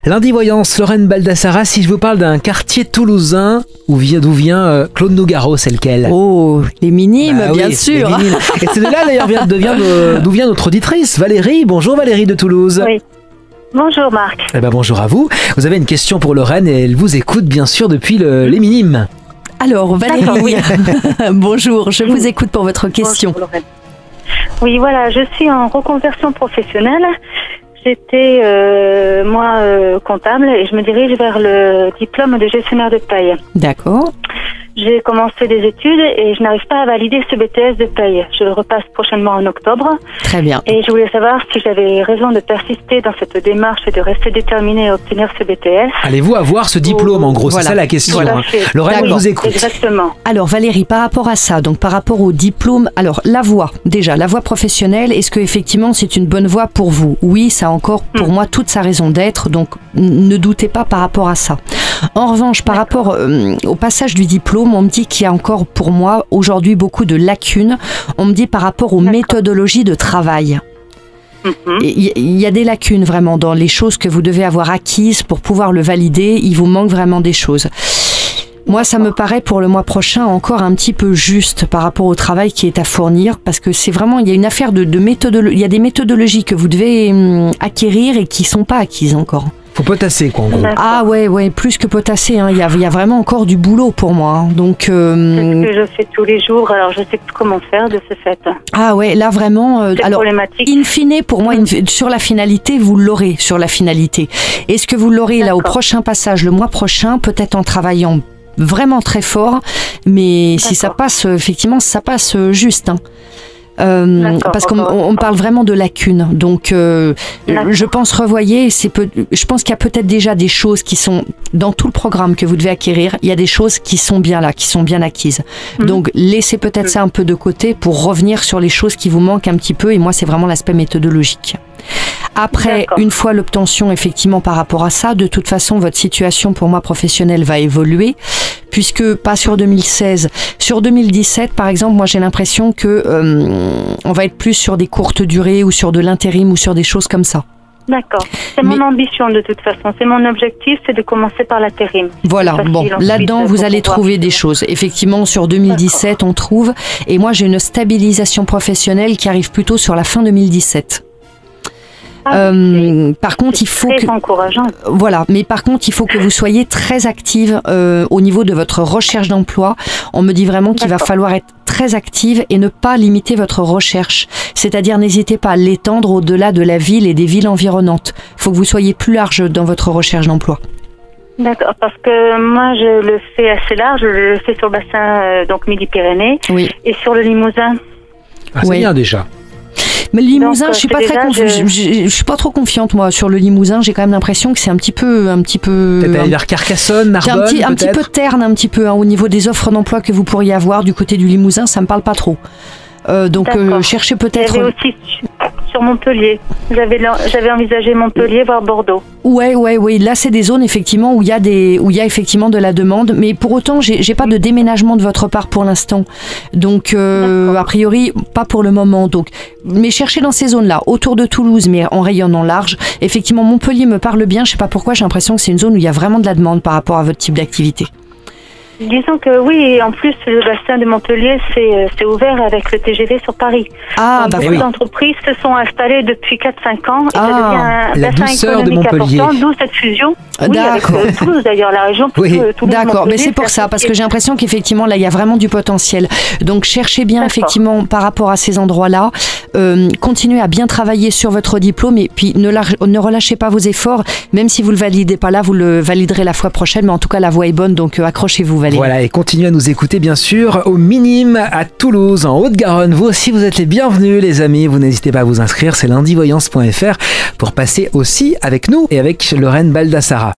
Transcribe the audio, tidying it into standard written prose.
Lundi Voyance, Lorraine Baldassara, si je vous parle d'un quartier toulousain d'où vient Claude Nougaro, c'est lequel? Oh, les Minimes, bien sûr. Les Minimes. Et c'est de là d'ailleurs d'où vient notre auditrice, Valérie. Bonjour Valérie de Toulouse. Oui. Bonjour Marc. Eh ben, bonjour à vous. Vous avez une question pour Lorraine et elle vous écoute bien sûr depuis les Minimes. Alors Valérie, bonjour, je vous écoute pour votre question. Bonjour, Lorraine. Oui, voilà, je suis en reconversion professionnelle. J'étais, comptable et je me dirige vers le diplôme de gestionnaire de paye. D'accord. J'ai commencé des études et je n'arrive pas à valider ce BTS de paye. Je le repasse prochainement en octobre. Très bien. Et je voulais savoir si j'avais raison de persister dans cette démarche et de rester déterminée à obtenir ce BTS. Allez-vous avoir ce diplôme en gros? Voilà. C'est ça la question. Voilà. Lorraine, on vous écoute. Exactement. Alors Valérie, par rapport à ça, donc par rapport au diplôme, alors la voie professionnelle, est-ce que effectivement c'est une bonne voie pour vous? Oui, ça a encore pour moi toute sa raison d'être, donc ne doutez pas par rapport à ça. En revanche, par rapport au passage du diplôme, on me dit qu'il y a encore pour moi aujourd'hui beaucoup de lacunes. On me dit par rapport aux méthodologies de travail. Il y a des lacunes vraiment dans les choses que vous devez avoir acquises pour pouvoir le valider. Il vous manque vraiment des choses. Moi, ça me paraît pour le mois prochain encore un petit peu juste par rapport au travail qui est à fournir, parce que c'est vraiment, il y a une affaire de méthodologie. Il y a des méthodologies que vous devez acquérir et qui sont pas acquises encore. Faut potasser quoi en gros. Ah ouais, plus que potasser, hein. Il y a vraiment encore du boulot pour moi. Hein. Donc, c'est ce que je fais tous les jours, alors je sais plus comment faire de ce fait. Ah ouais, là vraiment, alors, problématique. in fine, pour moi, sur la finalité, vous l'aurez sur la finalité. Est-ce que vous l'aurez là au prochain passage, le mois prochain, peut-être en travaillant vraiment très fort, mais si ça passe, effectivement, ça passe juste, hein. Parce qu'on parle vraiment de lacunes, donc je pense revoyez, je pense qu'il y a peut-être déjà des choses qui sont dans tout le programme que vous devez acquérir, il y a des choses qui sont bien là, qui sont bien acquises, donc laissez peut-être ça un peu de côté pour revenir sur les choses qui vous manquent un petit peu, et moi c'est vraiment l'aspect méthodologique. Après, une fois l'obtention, effectivement, par rapport à ça, de toute façon, votre situation pour moi professionnelle va évoluer, puisque pas sur 2016, sur 2017, par exemple, moi j'ai l'impression que on va être plus sur des courtes durées ou sur de l'intérim ou sur des choses comme ça. D'accord. C'est mon ambition de toute façon. C'est mon objectif, c'est de commencer par l'intérim. Voilà, bon, là-dedans, vous allez trouver des choses. Effectivement, sur 2017, on trouve. Et moi, j'ai une stabilisation professionnelle qui arrive plutôt sur la fin 2017. Par contre, il faut très encourageant. Voilà, mais par contre, il faut que vous soyez très active au niveau de votre recherche d'emploi. On me dit vraiment qu'il va falloir être très active et ne pas limiter votre recherche. C'est-à-dire, n'hésitez pas à l'étendre au-delà de la ville et des villes environnantes. Il faut que vous soyez plus large dans votre recherche d'emploi. D'accord, parce que moi je le fais assez large, je le fais sur le bassin donc Midi-Pyrénées et sur le Limousin. Ah, c'est bien déjà. Mais le Limousin, donc, je suis pas trop confiante moi sur le Limousin. J'ai quand même l'impression que c'est un petit peu. Peut-être aller vers Carcassonne, Narbonne, un petit peu terne, un petit peu au niveau des offres d'emploi que vous pourriez avoir du côté du Limousin. Ça me parle pas trop. Donc cherchez peut-être. J'avais aussi sur Montpellier. J'avais envisagé Montpellier voire Bordeaux. Oui. Là, c'est des zones effectivement où il y a effectivement de la demande, mais pour autant, j'ai pas de déménagement de votre part pour l'instant. Donc a priori, pas pour le moment. Donc, mais cherchez dans ces zones-là, autour de Toulouse, mais en rayonnant large. Effectivement, Montpellier me parle bien. Je sais pas pourquoi, j'ai l'impression que c'est une zone où il y a vraiment de la demande par rapport à votre type d'activité. Disons que oui, en plus le bassin de Montpellier c'est ouvert avec le TGV sur Paris. Donc, beaucoup d'entreprises se sont installées depuis 4-5 ans et ça devient un bassin économique important, d'où cette fusion. Oui, avec Toulouse d'ailleurs, la région Toulouse. D'accord, mais c'est pour ça, parce que j'ai l'impression qu'effectivement là il y a vraiment du potentiel. Donc cherchez bien effectivement par rapport à ces endroits-là, continuez à bien travailler sur votre diplôme et puis ne relâchez pas vos efforts, même si vous le validez pas là, vous le validerez la fois prochaine, mais en tout cas la voie est bonne, donc accrochez-vous Valérie. Voilà, et continuez à nous écouter bien sûr aux Minimes à Toulouse, en Haute-Garonne. Vous aussi, vous êtes les bienvenus les amis, vous n'hésitez pas à vous inscrire, c'est lundivoyance.fr pour passer aussi avec nous et avec Lorraine Baldassara.